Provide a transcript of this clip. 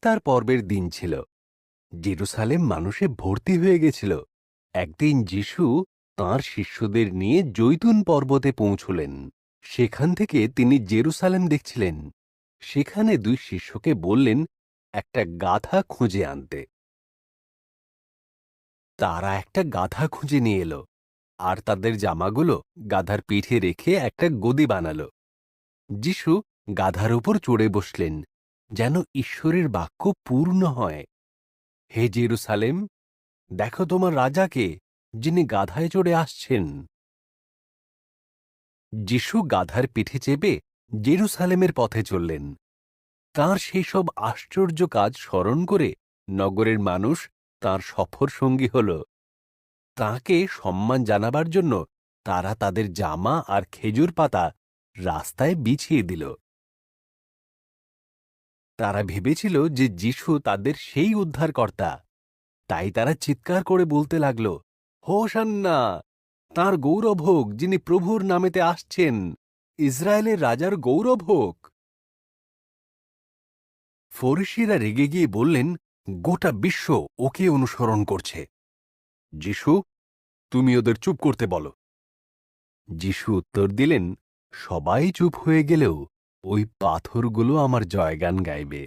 ইফতার পর্বের দিন ছিল। জেরুসালেম মানুষে ভর্তি হয়ে গেছিল। একদিন যিশু তাঁর শিষ্যদের নিয়ে জৈতুন পর্বতে পৌঁছলেন। সেখান থেকে তিনি জেরুসালেম দেখছিলেন। সেখানে দুই শিষ্যকে বললেন একটা গাধা খুঁজে আনতে। তারা একটা গাধা খুঁজে নিয়ে এলো, আর তাদের জামাগুলো গাধার পিঠে রেখে একটা গদি বানালো। যিশু গাধার উপর চড়ে বসলেন, যেন ঈশ্বরের বাক্য পূর্ণ হয়। হে জেরুসালেম, দেখো তোমার রাজাকে, যিনি গাধায় চড়ে আসছেন। যিশু গাধার পিঠে চেপে জেরুসালেমের পথে চললেন। তাঁর সেই সব আশ্চর্য কাজ স্মরণ করে নগরের মানুষ তাঁর সফর সঙ্গী হল। তাঁকে সম্মান জানাবার জন্য তারা তাদের জামা আর খেজুর পাতা রাস্তায় বিছিয়ে দিল। তারা ভেবেছিল যে যিশু তাদের সেই উদ্ধারকর্তা। তাই তারা চিৎকার করে বলতে লাগল, হোসান্না! তাঁর গৌরব হোক, যিনি প্রভুর নামেতে আসছেন, ইসরায়েলের রাজার গৌরব হোক। ফরিসিরা রেগে গিয়ে বললেন, গোটা বিশ্ব ওকে অনুসরণ করছে। যিশু, তুমি ওদের চুপ করতে বলো। যিশু উত্তর দিলেন, সবাই চুপ হয়ে গেলেও ওই পাথরগুলো আমার জয়গান গাইবে।